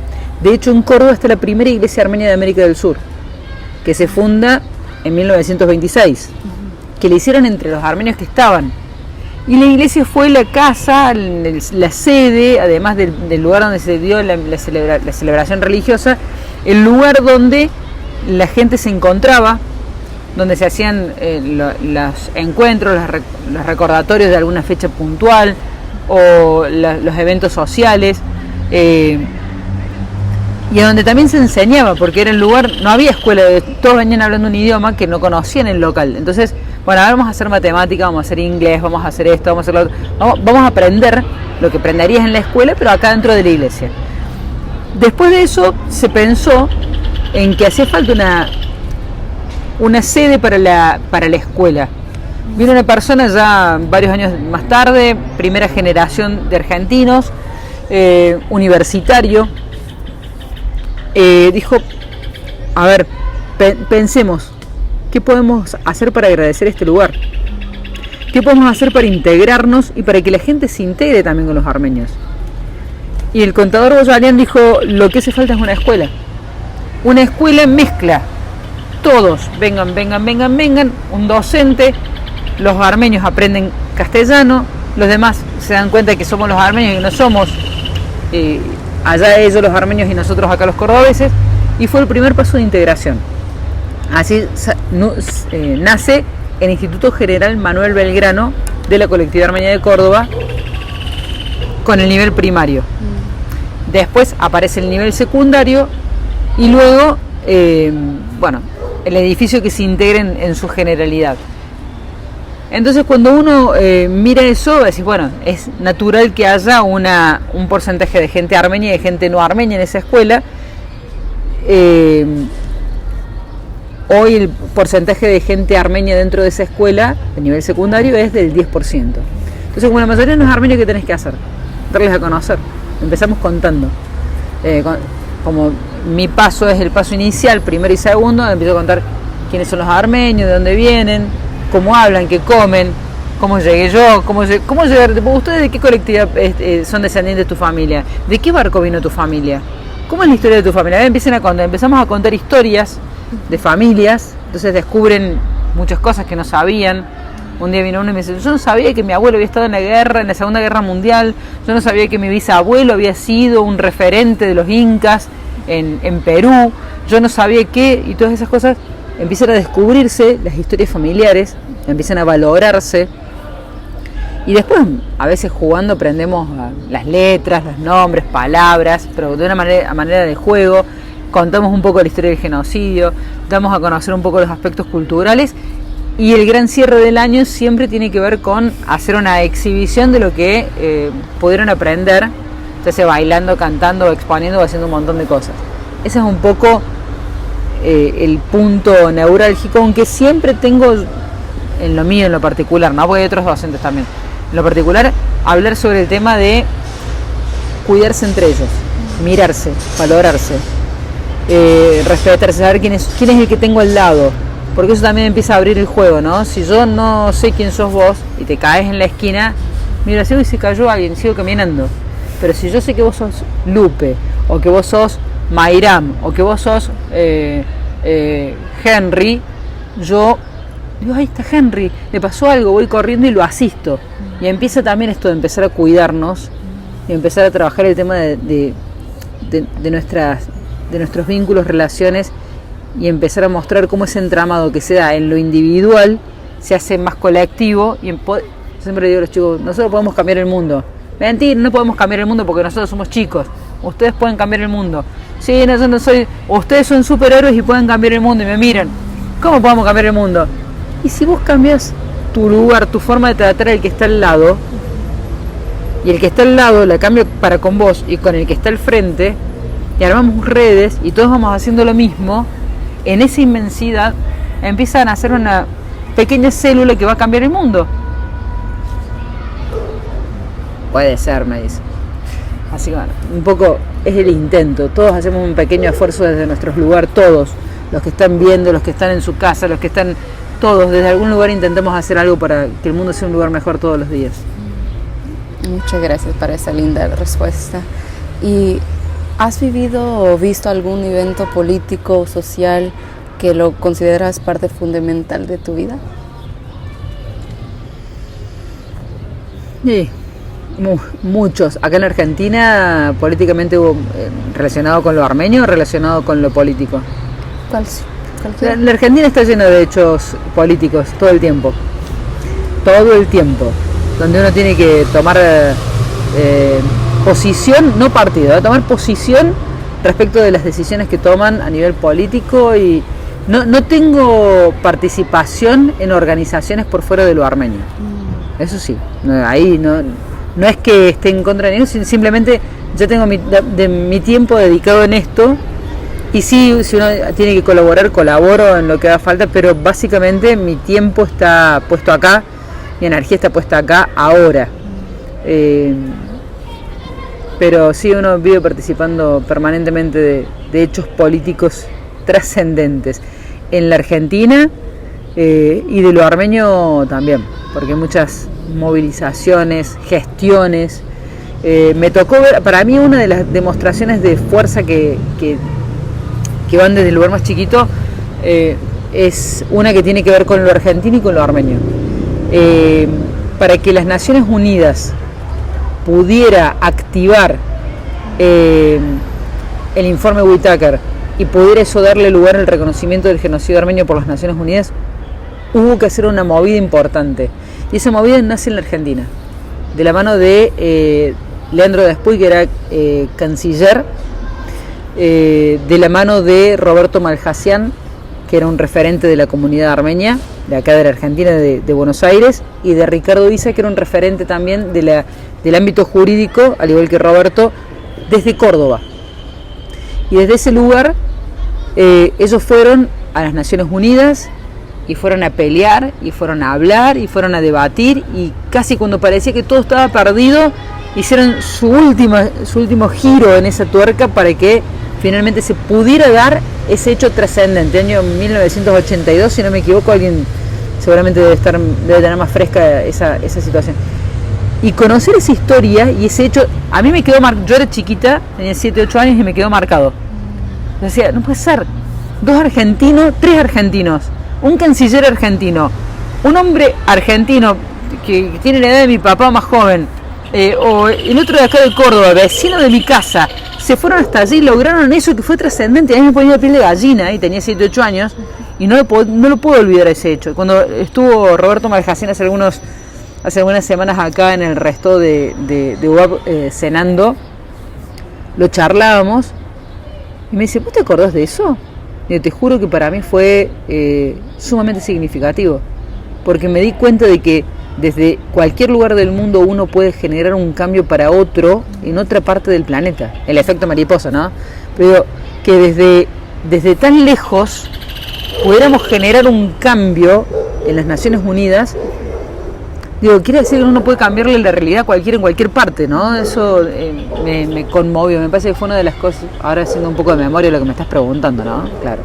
De hecho, en Córdoba está la primera iglesia armenia de América del Sur, que se funda en 1926, que le hicieron entre los armenios que estaban. Y la iglesia fue la casa, la sede, además del lugar donde se dio la celebración religiosa, el lugar donde la gente se encontraba, donde se hacían los encuentros, los recordatorios de alguna fecha puntual o los eventos sociales, y a donde también se enseñaba, porque era el lugar, no había escuela, todos venían hablando un idioma que no conocían en el local. Entonces, bueno, ahora vamos a hacer matemática, vamos a hacer inglés, vamos a hacer esto, vamos a hacer lo otro. Vamos a aprender lo que aprenderías en la escuela, pero acá dentro de la iglesia. Después de eso se pensó en que hacía falta una sede para la escuela. Vino una persona ya varios años más tarde, primera generación de argentinos, universitario, dijo, a ver, pensemos, ¿qué podemos hacer para agradecer este lugar? ¿Qué podemos hacer para integrarnos y para que la gente se integre también con los armenios? Y el contador Boyarian dijo, lo que hace falta es una escuela. Una escuela mezcla. Todos, vengan, un docente, los armenios aprenden castellano, los demás se dan cuenta que somos los armenios y no somos allá ellos los armenios y nosotros acá los cordobeses, y fue el primer paso de integración. Así nace el Instituto General Manuel Belgrano de la colectividad armenia de Córdoba con el nivel primario. Después aparece el nivel secundario y luego, el edificio que se integre en su generalidad. Entonces, cuando uno mira eso, decís, bueno, es natural que haya un porcentaje de gente armenia y de gente no armenia en esa escuela. Hoy el porcentaje de gente armenia dentro de esa escuela, de nivel secundario, es del 10%. Entonces, como la mayoría de los armenios, ¿qué tenés que hacer? Darles a conocer. Empezamos contando. Como mi paso es el paso inicial, primero y segundo, empiezo a contar quiénes son los armenios, de dónde vienen, cómo hablan, qué comen, cómo llegué yo, cómo llegar. ¿Ustedes de qué colectividad son descendientes de tu familia? ¿De qué barco vino tu familia? ¿Cómo es la historia de tu familia? Empezamos a contar historias de familias, entonces descubren muchas cosas que no sabían. Un día vino uno y me dice, yo no sabía que mi abuelo había estado en la Segunda Guerra Mundial, yo no sabía que mi bisabuelo había sido un referente de los incas en Perú, yo no sabía qué, y todas esas cosas empiezan a descubrirse, las historias familiares, empiezan a valorarse, y después a veces jugando aprendemos las letras, los nombres, palabras, pero de una manera de juego, contamos un poco la historia del genocidio, damos a conocer un poco los aspectos culturales. Y el gran cierre del año siempre tiene que ver con hacer una exhibición de lo que pudieron aprender, ya sea bailando, cantando, exponiendo o haciendo un montón de cosas. Ese es un poco el punto neurálgico, aunque siempre tengo en lo mío, en lo particular, no, porque hay otros docentes también, en lo particular, hablar sobre el tema de cuidarse entre ellos, mirarse, valorarse. respetarse, saber quién es el que tengo al lado, porque eso también empieza a abrir el juego, ¿no? Si yo no sé quién sos vos y te caes en la esquina, mira, si hoy se cayó alguien, sigo caminando. Pero si yo sé que vos sos Lupe, o que vos sos Mayram, o que vos sos Henry, yo digo, ahí está Henry, le pasó algo, voy corriendo y lo asisto. Y empieza también esto de empezar a cuidarnos y empezar a trabajar el tema de nuestros vínculos, relaciones, y empezar a mostrar cómo ese entramado que se da en lo individual se hace más colectivo. Y siempre digo a los chicos, nosotros podemos cambiar el mundo. Mentira, no podemos cambiar el mundo porque nosotros somos chicos. Ustedes pueden cambiar el mundo. Sí, no, yo no soy. Ustedes son superhéroes y pueden cambiar el mundo. Y me miran, ¿cómo podemos cambiar el mundo? Y si vos cambias tu lugar, tu forma de tratar al que está al lado, y el que está al lado la cambia para con vos y con el que está al frente, y armamos redes y todos vamos haciendo lo mismo, en esa inmensidad empiezan a hacer una pequeña célula que va a cambiar el mundo. Puede ser, me dice. Así que bueno, un poco es el intento. Todos hacemos un pequeño esfuerzo desde nuestros lugares, todos, los que están viendo, los que están en su casa, los que están, todos, desde algún lugar intentamos hacer algo para que el mundo sea un lugar mejor todos los días.
Muchas gracias por esa linda respuesta. ¿Y has vivido o visto algún evento político o social que lo consideras parte fundamental de tu vida?
Sí, muchos. Acá en Argentina, políticamente hubo relacionado con lo armenio o relacionado con lo político.
¿Cuál?
La Argentina está llena de hechos políticos todo el tiempo. Todo el tiempo. Donde uno tiene que tomar posición, no partido, tomar posición respecto de las decisiones que toman a nivel político. Y no tengo participación en organizaciones por fuera de lo armenio. Eso sí, ahí no es que esté en contra de ellos, simplemente yo tengo mi tiempo dedicado en esto. Y sí, si uno tiene que colaborar, colaboro en lo que haga falta, pero básicamente mi tiempo está puesto acá, mi energía está puesta acá, ahora. Pero sí, uno vive participando permanentemente de hechos políticos trascendentes en la Argentina, y de lo armenio también, porque hay muchas movilizaciones, gestiones. Me tocó ver, para mí una de las demostraciones de fuerza que van desde el lugar más chiquito, es una que tiene que ver con lo argentino y con lo armenio. Para que las Naciones Unidas pudiera activar el informe Whitaker y pudiera eso darle lugar al reconocimiento del genocidio armenio por las Naciones Unidas, hubo que hacer una movida importante. Y esa movida nace en la Argentina, de la mano de Leandro Despuy, que era canciller, de la mano de Roberto Malhasian, que era un referente de la comunidad armenia, de acá de la Argentina, de Buenos Aires, y de Ricardo Issa, que era un referente también del ámbito jurídico, al igual que Roberto, desde Córdoba. Y desde ese lugar, ellos fueron a las Naciones Unidas, y fueron a pelear, y fueron a hablar, y fueron a debatir, y casi cuando parecía que todo estaba perdido, hicieron su último giro en esa tuerca para que finalmente se pudiera dar ese hecho trascendente. Año 1982, si no me equivoco, alguien seguramente debe tener más fresca esa situación. Y conocer esa historia y ese hecho, a mí me quedó marcado. Yo era chiquita, tenía 7, 8 años y me quedó marcado. Yo decía, no puede ser, 2 argentinos, 3 argentinos, un canciller argentino, un hombre argentino que tiene la edad de mi papá más joven, o el otro de acá de Córdoba, vecino de mi casa, se fueron hasta allí y lograron eso que fue trascendente. A mí me ponía la piel de gallina y tenía 7, 8 años y no lo puedo olvidar ese hecho. Cuando estuvo Roberto Malhasian hace algunas semanas acá en el resto de UAP cenando, lo charlábamos y me dice, ¿vos te acordás de eso? Y te juro que para mí fue sumamente significativo, porque me di cuenta de que desde cualquier lugar del mundo uno puede generar un cambio para otro en otra parte del planeta, el efecto mariposa, ¿no? Pero que desde tan lejos pudiéramos generar un cambio en las Naciones Unidas Digo, quiere decir que uno puede cambiarle la realidad a cualquiera en cualquier parte, ¿no? Eso me conmovió, me parece que fue una de las cosas, ahora haciendo un poco de memoria de lo que me estás preguntando, ¿no? Claro.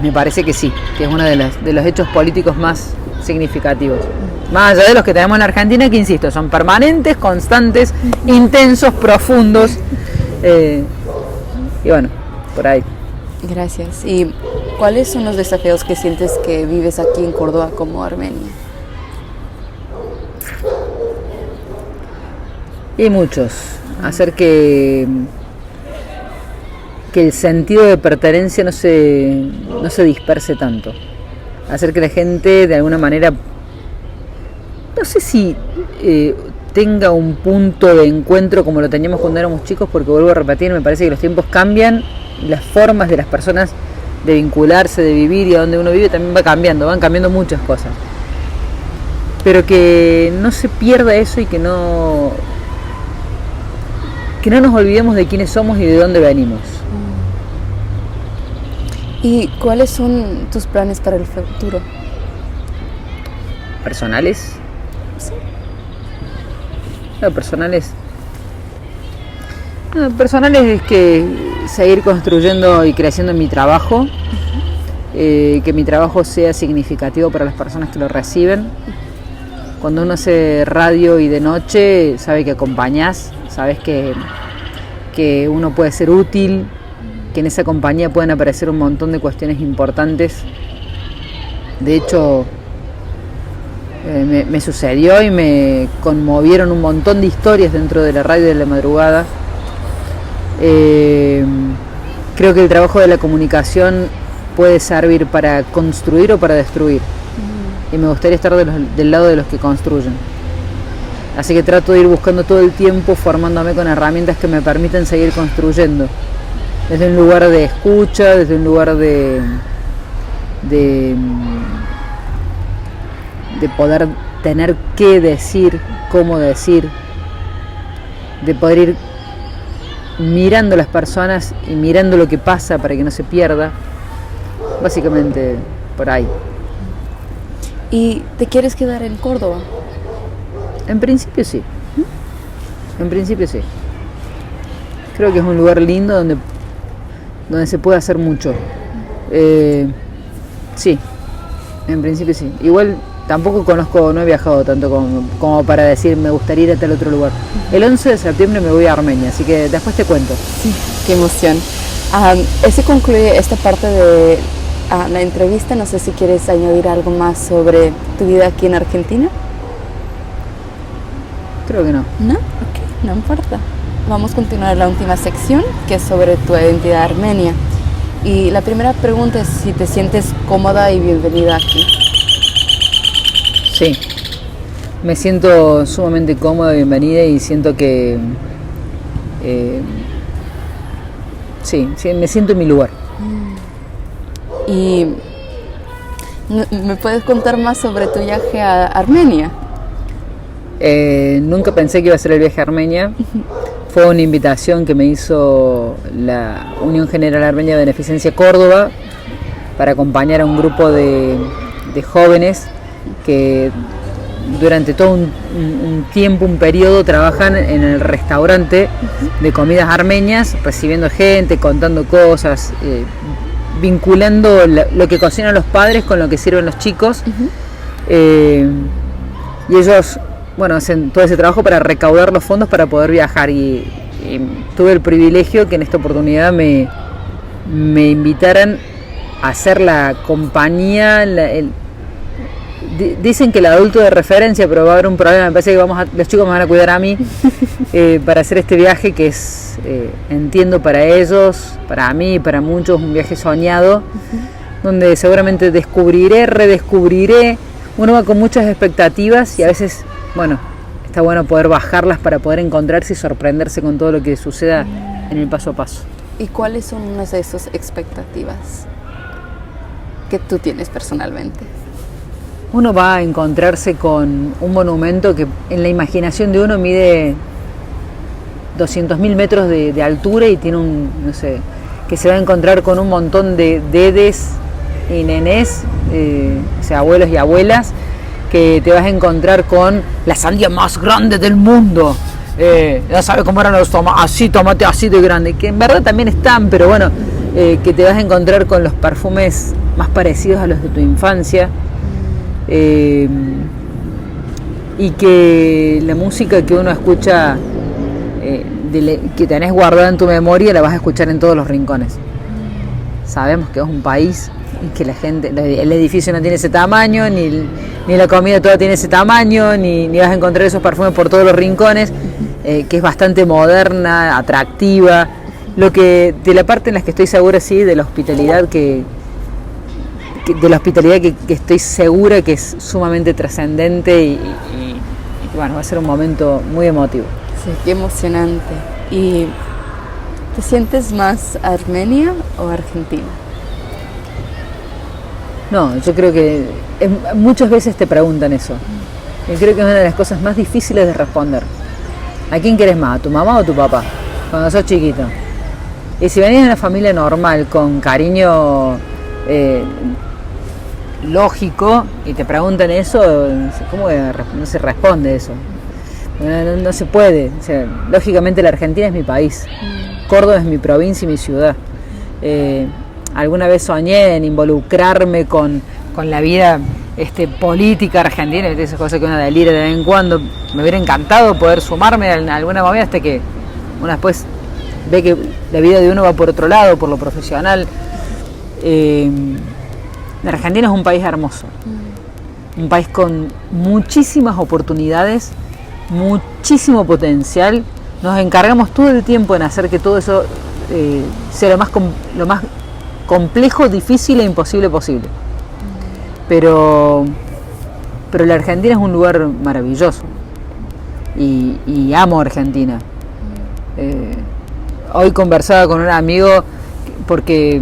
Me parece que sí, que es uno de los hechos políticos más significativos. Más allá de los que tenemos en la Argentina, que insisto, son permanentes, constantes, intensos, profundos. Y bueno, por ahí.
Gracias. ¿Y cuáles son los desafíos que sientes que vives aquí en Córdoba como Armenia?
Y muchos. Hacer que el sentido de pertenencia no se disperse tanto. Hacer que la gente de alguna manera, no sé si tenga un punto de encuentro como lo teníamos cuando éramos chicos, porque vuelvo a repetir, me parece que los tiempos cambian, las formas de las personas de vincularse, de vivir y a donde uno vive también van cambiando muchas cosas. Pero que no se pierda eso y que no nos olvidemos de quiénes somos y de dónde venimos.
¿Y cuáles son tus planes para el futuro?
¿Personales?
Sí.
No, personales es que seguir construyendo y creciendo mi trabajo, que mi trabajo sea significativo para las personas que lo reciben. Cuando uno hace radio y de noche, sabe que acompañás, sabes que uno puede ser útil, que en esa compañía pueden aparecer un montón de cuestiones importantes. De hecho, me sucedió y me conmovieron un montón de historias dentro de la radio de la madrugada. Creo que el trabajo de la comunicación puede servir para construir o para destruir. Y me gustaría estar del lado de los que construyen. Así que trato de ir buscando todo el tiempo, formándome con herramientas que me permiten seguir construyendo. Desde un lugar de escucha, desde un lugar de poder tener que decir, cómo decir, de poder ir mirando a las personas y mirando lo que pasa para que no se pierda. Básicamente por ahí.
¿Y te quieres quedar en Córdoba?
En principio sí. En principio sí. Creo que es un lugar lindo donde se puede hacer mucho. Sí, en principio sí. Igual tampoco no he viajado tanto como para decir me gustaría ir a tal otro lugar. El 11 de septiembre me voy a Armenia, así que después te cuento.
Sí, qué emoción. Ese concluye esta parte de la entrevista. No sé si quieres añadir algo más sobre tu vida aquí en Argentina.
Creo que no.
¿No? Ok, no importa. Vamos a continuar la última sección, que es sobre tu identidad armenia. Y la primera pregunta es si te sientes cómoda y bienvenida aquí.
Sí, me siento sumamente cómoda, bienvenida y siento que... sí, me siento en mi lugar.
¿Y me puedes contar más sobre tu viaje a Armenia?
Nunca pensé que iba a ser el viaje a Armenia. Fue una invitación que me hizo la Unión General Armenia de Beneficencia Córdoba para acompañar a un grupo de jóvenes que durante todo un tiempo, un periodo, trabajan en el restaurante de comidas armenias, recibiendo gente, contando cosas, vinculando lo que cocinan los padres con lo que sirven los chicos. Y ellos, bueno, hacen todo ese trabajo para recaudar los fondos para poder viajar y tuve el privilegio que en esta oportunidad me invitaran a hacer la compañía, dicen que el adulto de referencia, pero va a haber un problema, me parece que los chicos me van a cuidar a mí para hacer este viaje que es, entiendo para ellos, para mí, para muchos, un viaje soñado, donde seguramente redescubriré, uno va con muchas expectativas y a veces, bueno, está bueno poder bajarlas para poder encontrarse y sorprenderse con todo lo que suceda en el paso a paso.
¿Y cuáles son unas de esas expectativas que tú tienes personalmente?
Uno va a encontrarse con un monumento que en la imaginación de uno mide 200.000 metros de altura y tiene no sé, que se va a encontrar con un montón de dedes y nenés, o sea, abuelos y abuelas, que te vas a encontrar con la sandía más grande del mundo. Ya sabes cómo eran los tomate así de grande, que en verdad también están, pero bueno, que te vas a encontrar con los perfumes más parecidos a los de tu infancia, y que la música que uno escucha, que tenés guardada en tu memoria, la vas a escuchar en todos los rincones. Sabemos que es un país que la gente, el edificio no tiene ese tamaño, ni la comida toda tiene ese tamaño, ni vas a encontrar esos perfumes por todos los rincones, que es bastante moderna, atractiva, de la parte en la que estoy segura, sí, de la hospitalidad que estoy segura que es sumamente trascendente y bueno, va a ser un momento muy emotivo.
Sí, qué emocionante. ¿Y te sientes más Armenia o Argentina?
No, yo creo que muchas veces te preguntan eso. Yo creo que es una de las cosas más difíciles de responder. ¿A quién querés más? ¿A tu mamá o a tu papá? Cuando sos chiquito. Y si venís de una familia normal, con cariño lógico, y te preguntan eso, ¿cómo no se responde eso? No se puede. O sea, lógicamente la Argentina es mi país. Córdoba es mi provincia y mi ciudad. Alguna vez soñé en involucrarme con la vida política argentina, esas cosas que uno delira de vez en cuando. Me hubiera encantado poder sumarme en alguna movida, hasta que uno después ve que la vida de uno va por otro lado, por lo profesional. La Argentina es un país hermoso, un país con muchísimas oportunidades, muchísimo potencial. Nos encargamos todo el tiempo en hacer que todo eso sea lo más complejo, difícil e imposible posible. Pero la Argentina es un lugar maravilloso y amo Argentina. Hoy conversaba con un amigo porque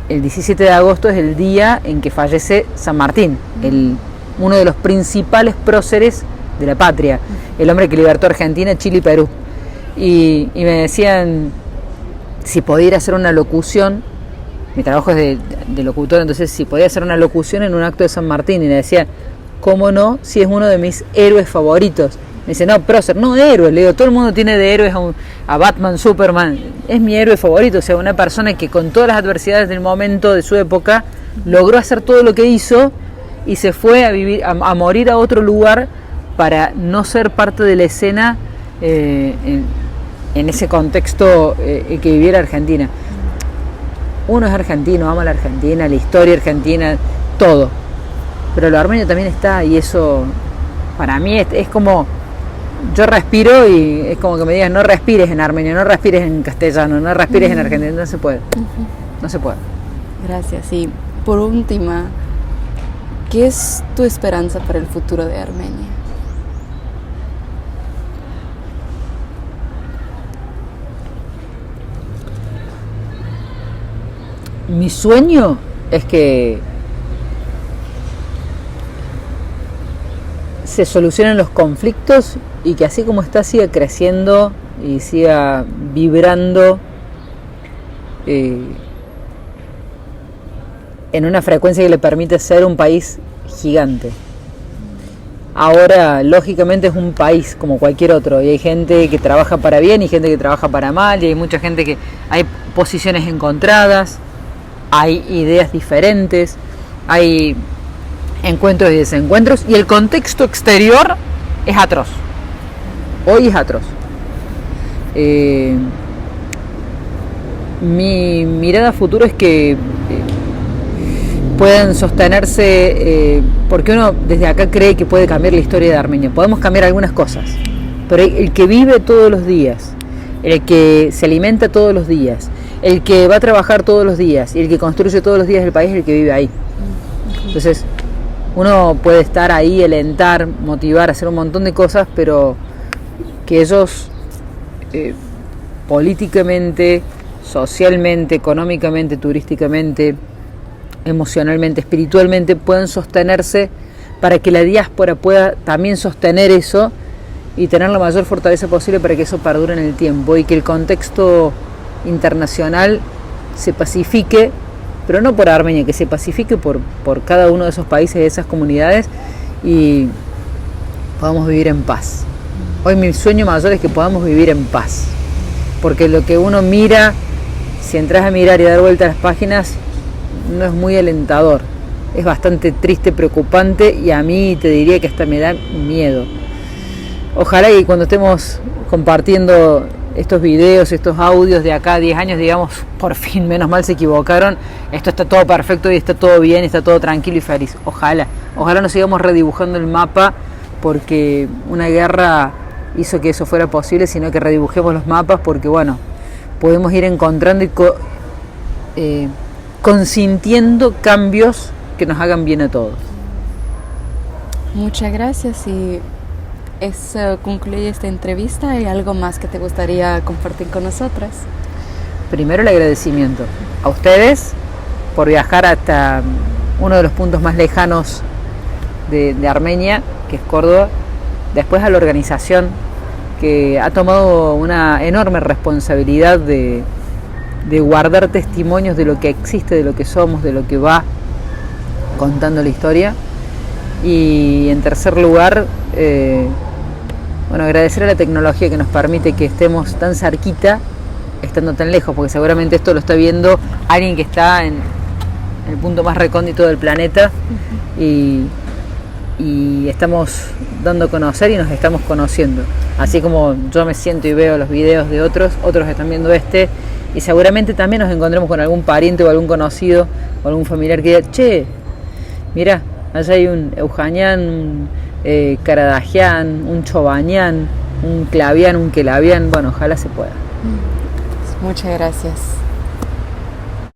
el 17 de agosto es el día en que fallece San Martín, uno de los principales próceres de la patria, el hombre que libertó Argentina, Chile y Perú. Y me decían si podía ir a hacer una locución. Mi trabajo es de locutor, entonces si podía hacer una locución en un acto de San Martín, y le decía, ¿cómo no? Si es uno de mis héroes favoritos. Me dice, no, prócer, no héroes. Le digo, todo el mundo tiene de héroes a Batman, Superman. Es mi héroe favorito, o sea, una persona que con todas las adversidades del momento, de su época, logró hacer todo lo que hizo y se fue a vivir, a morir a otro lugar para no ser parte de la escena en ese contexto que viviera Argentina. Uno es argentino, ama la Argentina, la historia argentina, todo. Pero lo armenio también está, y eso para mí es como, yo respiro y es como que me digas, no respires en armenio, no respires en castellano, no respires en argentino, no se puede. No se puede.
Gracias. Y por última, ¿qué es tu esperanza para el futuro de Armenia?
Mi sueño es que se solucionen los conflictos y que así como está siga creciendo y siga vibrando en una frecuencia que le permite ser un país gigante. Ahora, lógicamente, es un país como cualquier otro, y hay gente que trabaja para bien y gente que trabaja para mal, y hay mucha gente que hay posiciones encontradas, hay ideas diferentes, hay encuentros y desencuentros, y el contexto exterior es atroz. Hoy es atroz. Mi mirada a futuro es que puedan sostenerse, porque uno desde acá cree que puede cambiar la historia de Armenia. Podemos cambiar algunas cosas, pero el que vive todos los días, el que se alimenta todos los días, el que va a trabajar todos los días y el que construye todos los días el país es el que vive ahí. Entonces, uno puede estar ahí, alentar, motivar, hacer un montón de cosas, pero que ellos políticamente, socialmente, económicamente, turísticamente, emocionalmente, espiritualmente puedan sostenerse, para que la diáspora pueda también sostener eso y tener la mayor fortaleza posible para que eso perdure en el tiempo, y que el contexto internacional se pacifique pero no por Armenia, que se pacifique por cada uno de esos países, de esas comunidades, y podamos vivir en paz. Hoy mi sueño mayor es que podamos vivir en paz, porque lo que uno mira, si entras a mirar y dar vuelta a las páginas, no es muy alentador, es bastante triste, preocupante, y a mí te diría que hasta me da miedo. Ojalá que cuando estemos compartiendo estos videos, estos audios de acá a 10 años, digamos, por fin, menos mal se equivocaron, esto está todo perfecto y está todo bien, está todo tranquilo y feliz. Ojalá nos sigamos redibujando el mapa, porque una guerra hizo que eso fuera posible, sino que redibujemos los mapas, porque bueno, podemos ir encontrando y consintiendo cambios que nos hagan bien a todos.
Muchas gracias, y eso concluye esta entrevista. ¿Hay algo más que te gustaría compartir con nosotras?
Primero el agradecimiento a ustedes por viajar hasta uno de los puntos más lejanos de Armenia, que es Córdoba. Después a la organización, que ha tomado una enorme responsabilidad de guardar testimonios de lo que existe, de lo que somos, de lo que va contando la historia. Y en tercer lugar, agradecer a la tecnología que nos permite que estemos tan cerquita, estando tan lejos, porque seguramente esto lo está viendo alguien que está en el punto más recóndito del planeta, y estamos dando a conocer y nos estamos conociendo. Así como yo me siento y veo los videos de otros están viendo y seguramente también nos encontremos con algún pariente o algún conocido o algún familiar que diga: che, mirá, allá hay un Eujanian, un Karadajian, un Chobanian, un Clavian, un Kelavian. Bueno, ojalá se pueda.
Muchas gracias.